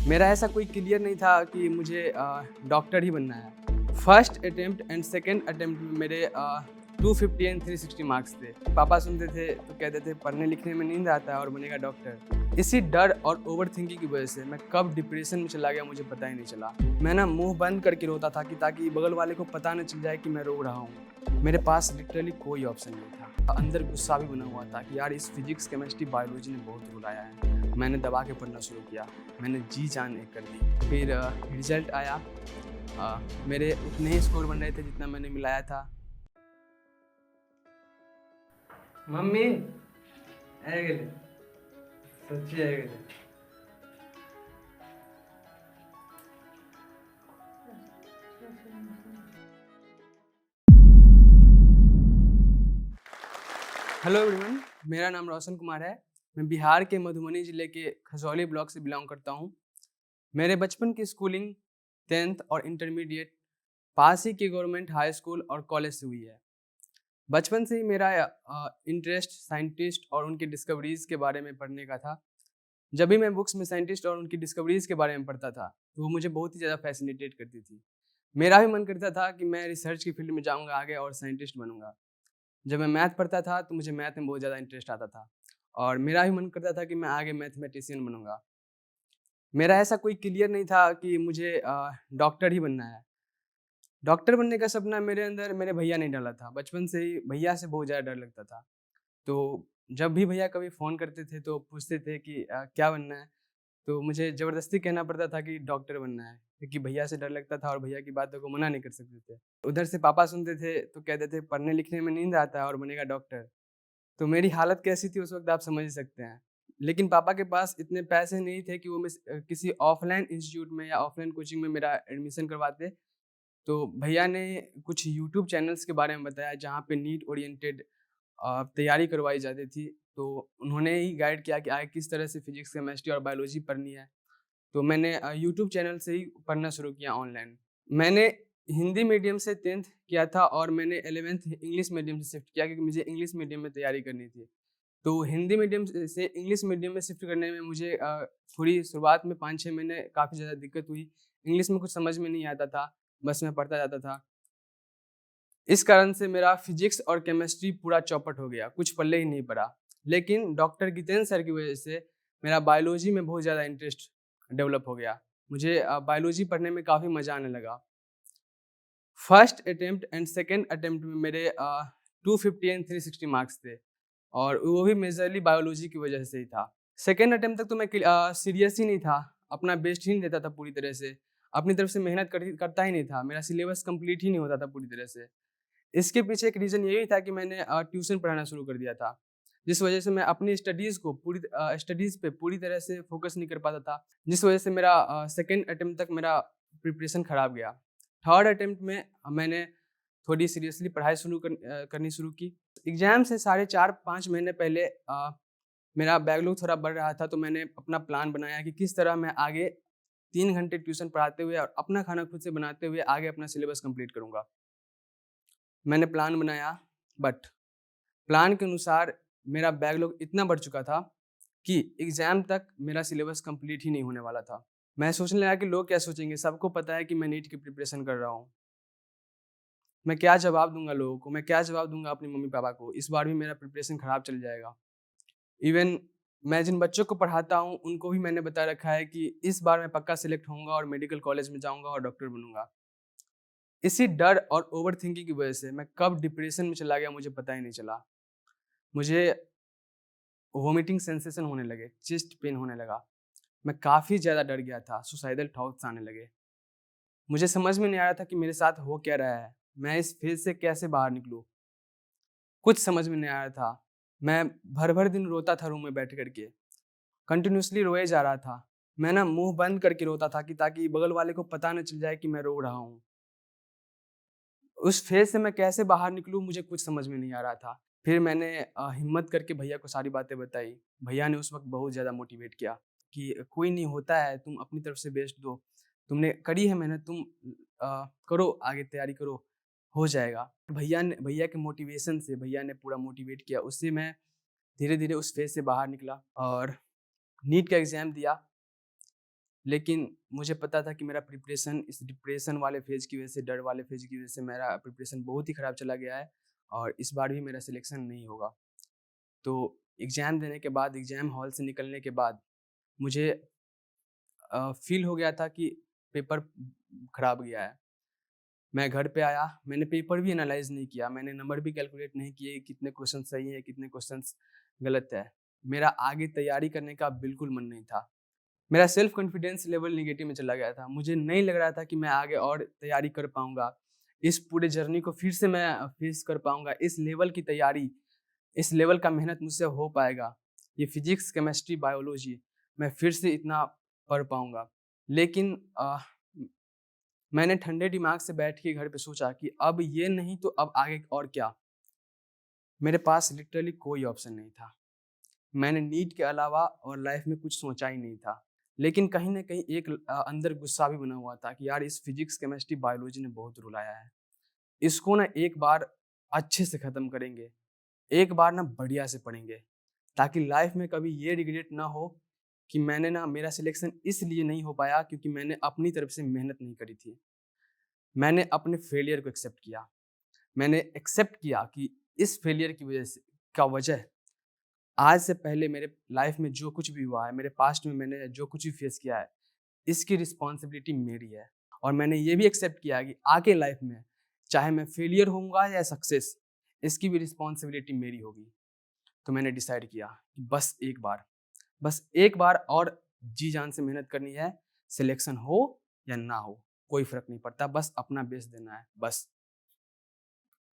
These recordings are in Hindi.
मेरा ऐसा कोई क्लियर नहीं था कि मुझे डॉक्टर ही बनना है। First attempt and second attempt में मेरे 250 एंड 360 मार्क्स थे। पापा सुनते थे तो कहते थे पढ़ने लिखने में नींद आता है और बनेगा डॉक्टर। इसी डर और ओवर थिंकिंग की वजह से मैं कब डिप्रेशन में चला गया मुझे पता ही नहीं चला। मैं ना मुंह बंद करके रोता था कि ताकि बगल वाले को पता न चल जाए कि मैं रो रहा हूँ। मेरे पास लिटरली कोई ऑप्शन नहीं था। अंदर गुस्सा भी बना हुआ था कि यार इस फिजिक्स केमिस्ट्री बायोलॉजी ने बहुत रुलाया है। मैंने दबा के पढ़ना शुरू किया। मैंने जी जान एक कर दी। फिर रिजल्ट आया। मेरे उतने ही स्कोर बन रहे थे जितना मैंने मिलाया था। मम्मी आ गेले सच्ची आ गेले। हेलो एवरीवन, मेरा नाम रोशन कुमार है। मैं बिहार के मधुबनी ज़िले के खजौली ब्लॉक से बिलोंग करता हूँ। मेरे बचपन की स्कूलिंग 10th और इंटरमीडिएट पास ही के गवर्नमेंट हाई स्कूल और कॉलेज से हुई है। बचपन से ही मेरा इंटरेस्ट साइंटिस्ट और उनकी डिस्कवरीज़ के बारे में पढ़ने का था। जब भी मैं बुक्स में साइंटिस्ट और उनकी डिस्कवरीज़ के बारे में पढ़ता था, तो वो मुझे बहुत ही ज़्यादा फैसिनेटेड करती थी। मेरा भी मन करता था कि मैं रिसर्च की फील्ड में जाऊँगा आगे और साइंटिस्ट बनूँगा। जब मैं मैथ पढ़ता था तो मुझे मैथ में बहुत ज़्यादा इंटरेस्ट आता था और मेरा भी मन करता था कि मैं आगे मैथमेटिशियन बनूँगा। मेरा ऐसा कोई क्लियर नहीं था कि मुझे डॉक्टर ही बनना है। डॉक्टर बनने का सपना मेरे अंदर मेरे भैया ने डाला था। बचपन से ही भैया से बहुत ज़्यादा डर लगता था। तो जब भी भैया कभी फ़ोन करते थे तो पूछते थे कि क्या बनना है? तो मुझे ज़बरदस्ती कहना पड़ता था कि डॉक्टर बनना है, क्योंकि भैया से डर लगता था और भैया की बातों को मना नहीं कर सकते थे। उधर से पापा सुनते थे तो कहते थे पढ़ने लिखने में नींद आता है और बनेगा डॉक्टर। तो मेरी हालत कैसी थी उस वक़्त आप समझ ही सकते हैं। लेकिन पापा के पास इतने पैसे नहीं थे कि वो किसी ऑफ़लाइन इंस्टीट्यूट में या ऑफ़लाइन कोचिंग में मेरा एडमिशन करवाते। तो भैया ने कुछ यूट्यूब चैनल्स के बारे में बताया जहाँ पे नीट ओरिएंटेड तैयारी करवाई जाती थी। तो उन्होंने ही गाइड किया कि आगे किस तरह से फिज़िक्स, केमिस्ट्री और बायोलॉजी पढ़नी है। तो मैंने यूट्यूब चैनल से ही पढ़ना शुरू किया ऑनलाइन। मैंने हिंदी मीडियम से 10th किया था और मैंने 11th इंग्लिश मीडियम से शिफ्ट किया क्योंकि मुझे इंग्लिश मीडियम में तैयारी करनी थी। तो हिंदी मीडियम से इंग्लिश मीडियम में शिफ्ट करने में मुझे थोड़ी शुरुआत में 5-6 महीने काफ़ी ज़्यादा दिक्कत हुई। इंग्लिश में कुछ समझ में नहीं आता था, बस मैं पढ़ता जाता था। इस कारण से मेरा फिजिक्स और केमिस्ट्री पूरा चौपट हो गया, कुछ पल्ले ही नहीं पड़ा। लेकिन डॉक्टर जितेंद्र सर की वजह से मेरा बायोलॉजी में बहुत ज़्यादा इंटरेस्ट डेवलप हो गया। मुझे बायोलॉजी पढ़ने में काफ़ी मज़ा आने लगा। First attempt and second attempt में मेरे 250 एंड 360 मार्क्स थे और वो भी मेजरली बायोलॉजी की वजह से ही था। सेकंड अटेम्प्ट तक तो मैं सीरियस ही नहीं था, अपना बेस्ट ही नहीं देता था पूरी तरह से। अपनी तरफ से मेहनत करता ही नहीं था, मेरा सिलेबस कंप्लीट ही नहीं होता था पूरी तरह से। इसके पीछे एक रीज़न यही था कि मैंने ट्यूशन पढ़ाना शुरू कर दिया था, जिस वजह से मैं अपनी स्टडीज़ पे पूरी तरह से फ़ोकस नहीं कर पाता था, जिस वजह से मेरा सेकंड अटेम्प्ट तक मेरा प्रिपरेशन खराब गया। थर्ड अटेम्प्ट में मैंने थोड़ी सीरियसली पढ़ाई करनी शुरू की। एग्ज़ाम से साढ़े 4-5 महीने पहले मेरा बैकलॉग थोड़ा बढ़ रहा था, तो मैंने अपना प्लान बनाया कि किस तरह मैं आगे 3 घंटे ट्यूशन पढ़ाते हुए और अपना खाना खुद से बनाते हुए आगे अपना सिलेबस कंप्लीट करूँगा। मैंने प्लान बनाया, बट प्लान के अनुसार मेरा बैकलॉग इतना बढ़ चुका था कि एग्ज़ाम तक मेरा सिलेबस कंप्लीट ही नहीं होने वाला था। मैं सोचने लगा कि लोग क्या सोचेंगे? सबको पता है कि मैं नीट की प्रिपरेशन कर रहा हूँ। मैं क्या जवाब दूँगा लोगों को? मैं क्या जवाब दूँगा अपने मम्मी-पापा को? इस बार भी मेरा प्रिपरेशन खराब चल जाएगा। इवन मैं जिन बच्चों को पढ़ाता हूँ, उनको भी मैंने बता रखा है कि इस बार मैं पक्का सेलेक्ट होऊँगा और मेडिकल कॉलेज में जाऊँगा और डॉक्टर बनूँगा। इसी डर और ओवरथिंकिंग की वजह से मैं कब डिप्रेशन में चला गया मुझे पता ही नहीं चला। मुझे वोमिटिंग सेंसेशन होने लगे, चेस्ट पेन होने लगा। मैं काफ़ी ज़्यादा डर गया था, सुसाइडल थॉट्स आने लगे। मुझे समझ में नहीं आ रहा था कि मेरे साथ हो क्या रहा है? मैं इस फेज़ से कैसे बाहर निकलूँ? कुछ समझ में नहीं आ रहा था। मैं भर-भर दिन रोता था रूम में बैठ कर के, कंटिन्यूअसली रोए जा रहा था। मैं ना मुँह बंद करके रोता था कि ताकि बगल वाले को पता ना चल जाए कि मैं रो रहा हूँ। उस फेज़ से मैं कैसे बाहर निकलूँ मुझे कुछ समझ में नहीं आ रहा था। फिर मैंने हिम्मत करके भैया को सारी बातें बताई। भैया ने उस वक़्त बहुत ज़्यादा मोटिवेट किया कि कोई नहीं होता है, तुम अपनी तरफ से बेस्ट दो। तुमने करी है मेहनत, तुम करो आगे तैयारी करो, हो जाएगा। भैया के मोटिवेशन से भैया ने पूरा मोटिवेट किया। उससे मैं धीरे-धीरे उस फेज़ से बाहर निकला और नीट का एग्ज़ाम दिया। लेकिन मुझे पता था कि मेरा प्रिपरेशन इस डिप्रेशन वाले फेज़ की वजह से, डर वाले फेज़ की वजह से मेरा प्रिपरेशन बहुत ही ख़राब चला गया है और इस बार भी मेरा सिलेक्शन नहीं होगा। तो एग्ज़ाम देने के बाद, एग्ज़ाम हॉल से निकलने के बाद मुझे फ़ील हो गया था कि पेपर ख़राब गया है। मैं घर पे आया, मैंने पेपर भी एनालाइज़ नहीं किया, मैंने नंबर भी कैलकुलेट नहीं किए, कितने क्वेश्चन सही हैं, कितने क्वेश्चंस गलत है। मेरा आगे तैयारी करने का बिल्कुल मन नहीं था। मेरा सेल्फ कॉन्फिडेंस लेवल नेगेटिव में चला गया था। मुझे नहीं लग रहा था कि मैं आगे और तैयारी कर पाऊँगा। इस पूरे जर्नी को फिर से मैं फेस कर पाऊँगा। इस लेवल की तैयारी, इस लेवल का मेहनत मुझसे हो पाएगा। ये फिज़िक्स, केमिस्ट्री, बायोलॉजी मैं फिर से इतना पढ़ पाऊँगा। लेकिन मैंने ठंडे दिमाग से बैठ के घर पे सोचा कि अब ये नहीं तो अब आगे और क्या? मेरे पास लिटरली कोई ऑप्शन नहीं था। मैंने नीट के अलावा और लाइफ में कुछ सोचा ही नहीं था। लेकिन कहीं न कहीं एक अंदर गुस्सा भी बना हुआ था कि यार इस फिज़िक्स, केमिस्ट्री, बायोलॉजी ने बहुत रुलाया है। इसको ना एक बार अच्छे से ख़त्म करेंगे। एक बार ना बढ़िया से पढ़ेंगे। ताकि लाइफ में कभी ये रिग्रेट ना हो कि मैंने ना मेरा सिलेक्शन इसलिए नहीं हो पाया क्योंकि मैंने अपनी तरफ से मेहनत नहीं करी थी। मैंने अपने फेलियर को एक्सेप्ट किया। मैंने एक्सेप्ट किया कि इस फेलियर की वजह से का वजह आज से पहले मेरे लाइफ में जो कुछ भी हुआ है, मेरे पास्ट में मैंने जो कुछ भी फेस किया है, इसकी रिस्पॉन्सिबिलिटी मेरी है। और मैंने ये भी एक्सेप्ट किया कि आगे लाइफ में चाहे मैं फेलियर होऊँगा या सक्सेस, इसकी भी रिस्पॉन्सिबिलिटी मेरी होगी। तो मैंने डिसाइड किया कि बस एक बार और जी-जान से मेहनत करनी है, सिलेक्शन हो या ना हो, कोई फ़र्क नहीं पड़ता, बस अपना बेस्ट देना है, बस।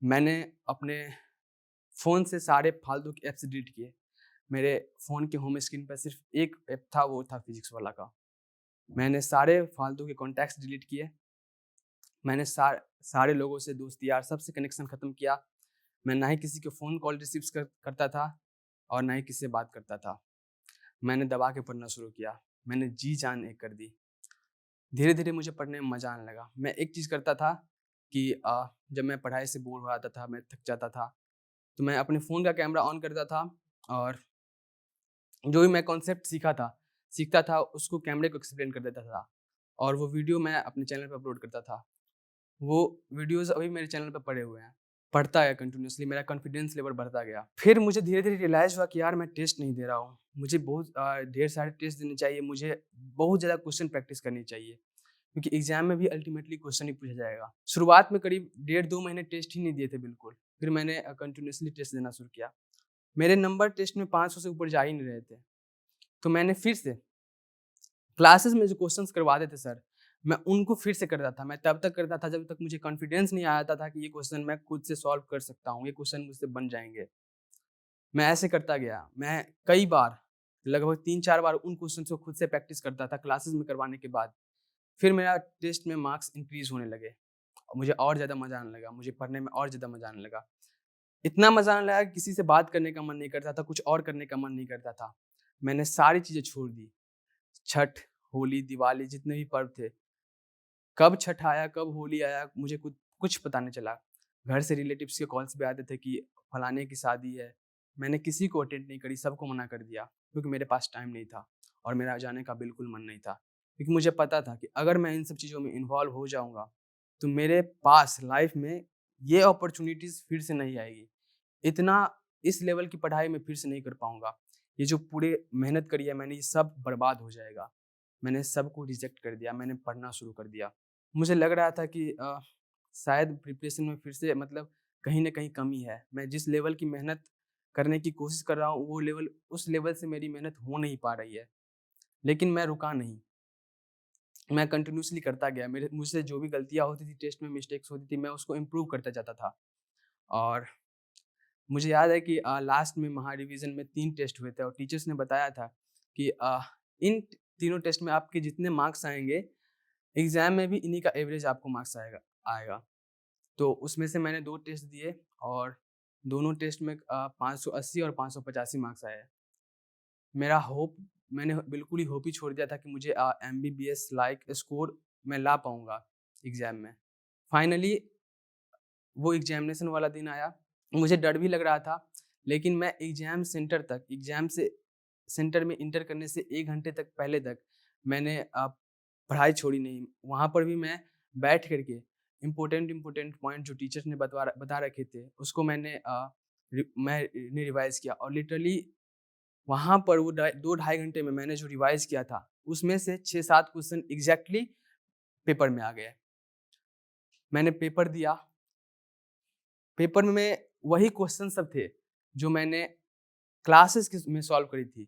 मैंने अपने फ़ोन से सारे फालतू के ऐप्स डिलीट किए। मेरे फ़ोन के होम स्क्रीन पर सिर्फ़ एक ऐप था, वो था फिज़िक्स वाला का। मैंने सारे फालतू के कॉन्टैक्ट्स डिलीट किए। मैंने सारे लोगों से दोस्ती यार सबसे कनेक्शन ख़त्म किया। मैं ना ही किसी को फ़ोन कॉल रिसीव्स करता था और ना ही किसी से बात करता था। मैंने दबा के पढ़ना शुरू किया। मैंने जी-जान एक कर दी। धीरे-धीरे मुझे पढ़ने में मज़ा आने लगा। मैं एक चीज़ करता था कि जब मैं पढ़ाई से बोर हो जाता था, मैं थक जाता था, तो मैं अपने फ़ोन का कैमरा ऑन करता था और जो भी मैं कॉन्सेप्ट सीखता था उसको कैमरे को एक्सप्लेन कर देता था और वो वीडियो मैं अपने चैनल पे अपलोड करता था। वो वीडियोज़ अभी मेरे चैनल पे पड़े हुए हैं। पढ़ता गया कंटिन्यूअसली, मेरा कॉन्फिडेंस लेवल बढ़ता गया। फिर मुझे धीरे-धीरे रियलाइज़ हुआ कि यार मैं टेस्ट नहीं दे रहा हूँ। मुझे बहुत ढेर सारे टेस्ट देने चाहिए, मुझे बहुत ज़्यादा क्वेश्चन प्रैक्टिस करनी चाहिए क्योंकि एग्ज़ाम में भी अल्टीमेटली क्वेश्चन ही पूछा जाएगा। शुरुआत में करीब डेढ़ 2 महीने टेस्ट ही नहीं दिए थे बिल्कुल। फिर मैंने कंटिन्यूअसली टेस्ट देना शुरू किया। मेरे नंबर टेस्ट में 500 से ऊपर जा ही नहीं रहे थे। तो मैंने फिर से क्लासेस में जो क्वेश्चंस करवाते थे सर, मैं उनको फिर से करता था। मैं तब तक करता था जब तक मुझे कॉन्फिडेंस नहीं आ जाता था कि ये क्वेश्चन मैं खुद से सॉल्व कर सकता हूँ, ये क्वेश्चन मुझसे बन जाएँगे। मैं ऐसे करता गया। मैं कई बार, लगभग 3-4 बार उन क्वेश्चंस को खुद से प्रैक्टिस करता था क्लासेस में करवाने के बाद। फिर मेरा टेस्ट में मार्क्स इंक्रीज़ होने लगे। और मुझे और ज़्यादा मज़ा आने लगा, मुझे पढ़ने में और ज़्यादा मज़ा आने लगा। इतना मज़ा आने लगा कि किसी से बात करने का मन नहीं करता था, कुछ और करने का मन नहीं करता था। मैंने सारी चीज़ें छोड़ दी। छठ, होली, दिवाली जितने भी पर्व थे, कब छठ आया, कब होली आया, मुझे कुछ पता नहीं चला। घर से रिलेटिव्स के कॉल्स भी आते थे कि फलाने की शादी है। मैंने किसी को अटेंड नहीं करी, सबको मना कर दिया क्योंकि मेरे पास टाइम नहीं था और मेरा जाने का बिल्कुल मन नहीं था। क्योंकि मुझे पता था कि अगर मैं इन सब चीज़ों में इन्वॉल्व हो जाऊँगा, तो मेरे पास लाइफ़ में ये अपॉर्च्युनिटीज़ फिर से नहीं आएगी। इतना इस लेवल की पढ़ाई मैं फिर से नहीं कर पाऊँगा। ये जो पूरे मेहनत करी है मैंने, ये सब बर्बाद हो जाएगा। मैंने सबको रिजेक्ट कर दिया, मैंने पढ़ना शुरू कर दिया। मुझे लग रहा था कि शायद प्रिपरेशन में फिर से मतलब कहीं न कहीं कमी है। मैं जिस लेवल की मेहनत करने की कोशिश कर रहा हूँ, वो लेवल उस लेवल से मेरी मेहनत हो नहीं पा रही है। लेकिन मैं रुका नहीं, मैं कंटिन्यूअसली करता गया। मेरे मुझसे जो भी गलतियाँ होती थी, टेस्ट में मिस्टेक्स होती थी, मैं उसको इम्प्रूव करता जाता था। और मुझे याद है कि लास्ट में महा रिवीजन में 3 टेस्ट हुए थे और टीचर्स ने बताया था कि इन तीनों टेस्ट में आपके जितने मार्क्स आएँगे, एग्ज़ाम में भी इन्हीं का एवरेज आपको मार्क्स आएगा आएगा। तो उसमें से मैंने 2 टेस्ट दिए और दोनों टेस्ट में 580 और 585 मार्क्स आए। मेरा होप मैंने बिल्कुल ही होप ही छोड़ दिया था कि मुझे एमबीबीएस लाइक स्कोर मैं ला पाऊँगा एग्ज़ाम में। फाइनली वो एग्ज़ामिनेशन वाला दिन आया। मुझे डर भी लग रहा था, लेकिन मैं एग्ज़ाम से सेंटर में एंटर करने से 1 घंटे तक पहले तक मैंने पढ़ाई छोड़ी नहीं, वहाँ पर भी मैं बैठ करके इम्पोर्टेंट पॉइंट जो टीचर्स ने बता रखे थे उसको मैंने रिवाइज़ किया और लिटरली वहाँ पर वो 2 ढाई घंटे में मैंने जो रिवाइज़ किया था उसमें से 6-7 क्वेश्चन एग्जैक्टली पेपर में आ गए। मैंने पेपर दिया, पेपर में वही क्वेश्चन सब थे जो मैंने क्लासेस में सॉल्व करी थी।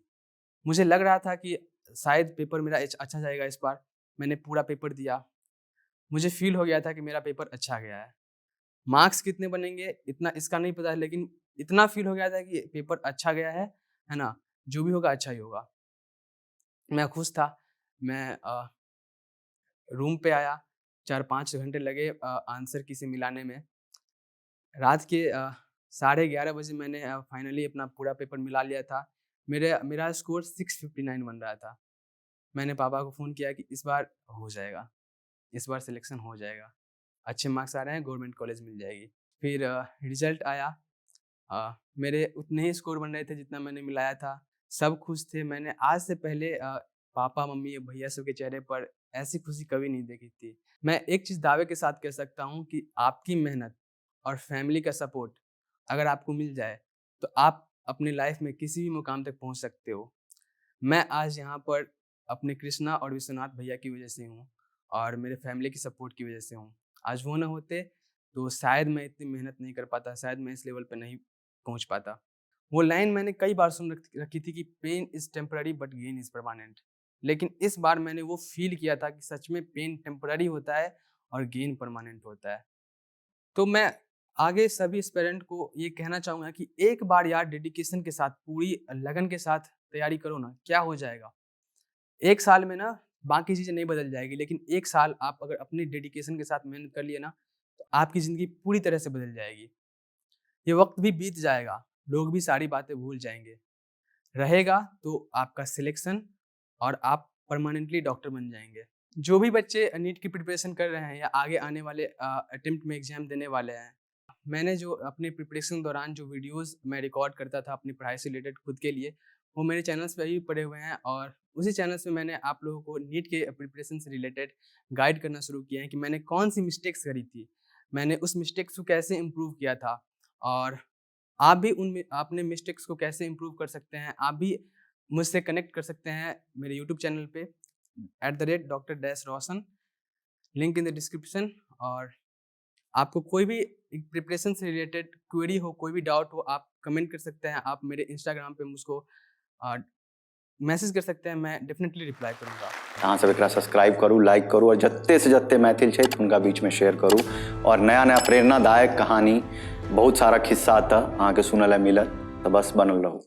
मुझे लग रहा था कि शायद पेपर मेरा अच्छा जाएगा इस बार। मैंने पूरा पेपर दिया, मुझे फील हो गया था कि मेरा पेपर अच्छा गया है। मार्क्स कितने बनेंगे इतना इसका नहीं पता है, लेकिन इतना फील हो गया था कि पेपर अच्छा गया है ना? जो भी होगा अच्छा ही होगा। मैं खुश था। मैं रूम पे आया, 4-5 घंटे लगे आंसर की से मिलाने में। रात के 11:30 बजे मैंने फाइनली अपना पूरा पेपर मिला लिया था। मेरा स्कोर 659 बन रहा था। मैंने पापा को फ़ोन किया कि इस बार हो जाएगा, इस बार सिलेक्शन हो जाएगा। अच्छे मार्क्स आ रहे हैं, गवर्नमेंट कॉलेज मिल जाएगी। फिर रिज़ल्ट आया, मेरे उतने ही स्कोर बन रहे थे जितना मैंने मिलाया था। सब खुश थे। मैंने आज से पहले पापा, मम्मी, भैया सब के चेहरे पर ऐसी खुशी कभी नहीं देखी थी। मैं एक चीज़ दावे के साथ कह सकता हूँ कि आपकी मेहनत और फैमिली का सपोर्ट अगर आपको मिल जाए, तो आप अपनी लाइफ में किसी भी मुकाम तक पहुँच सकते हो। मैं आज यहाँ पर अपने कृष्णा और विश्वनाथ भैया की वजह से हूँ और मेरे फैमिली की सपोर्ट की वजह से हूँ। आज वो ना होते तो शायद मैं इतनी मेहनत नहीं कर पाता, शायद मैं इस लेवल पे नहीं पहुँच पाता। वो लाइन मैंने कई बार सुन रखी थी कि pain is temporary but gain is permanent. लेकिन इस बार मैंने वो फ़ील किया था कि सच में पेन टेम्पररी होता है और गेन परमानेंट होता है। तो मैं आगे सभी एस्पिरेंट को ये कहना चाहूँगा कि एक बार यार डेडिकेशन के साथ, पूरी लगन के साथ तैयारी करो ना, क्या हो जाएगा। 1 साल में ना बाकी चीज़ें नहीं बदल जाएगी, लेकिन 1 साल आप अगर अपनी डेडिकेशन के साथ मेहनत कर लिए ना, तो आपकी ज़िंदगी पूरी तरह से बदल जाएगी। ये वक़्त भी बीत जाएगा, लोग भी सारी बातें भूल जाएँगे। रहेगा तो आपका सिलेक्शन और आप परमानेंटली डॉक्टर बन जाएँगे। जो भी बच्चे नीट की प्रिपरेशन कर रहे हैं या आगे आने वाले अटेम्प्ट में एग्ज़ाम देने वाले हैं, मैंने जो अपने प्रिपरेशन दौरान जो वीडियोज़ मैं रिकॉर्ड करता था अपनी पढ़ाई से रिलेटेड खुद के लिए, वो मेरे चैनल्स पे अभी भी पड़े हुए हैं और उसी चैनल्स में मैंने आप लोगों को नीट के प्रिपरेशन से रिलेटेड गाइड करना शुरू किया है कि मैंने कौन-सी मिस्टेक्स करी थी, मैंने उस मिस्टेक्स को कैसे इम्प्रूव किया था और आप भी अपने मिस्टेक्स को कैसे इम्प्रूव कर सकते हैं। आप भी मुझसे कनेक्ट कर सकते हैं मेरे यूट्यूब चैनल पे @Dr. Link in the description. और आपको कोई भी प्रिपरेशन से रिलेटेड क्वेरी हो, कोई भी डाउट हो, आप कमेंट कर सकते हैं। आप मेरे इंस्टाग्राम पे मुझको मैसेज कर सकते हैं, मैं डेफिनेटली रिप्लाई करूँगा। अहाँ सब एकरा सब्सक्राइब करू, लाइक करू और जत्ते से जत्ते मैथिल छै उनका बीच में शेयर करू और नया नया प्रेरणादायक कहानी बहुत सारा खिस्सा अहाँ के सुनल मिलत, तो बस बनल रहू।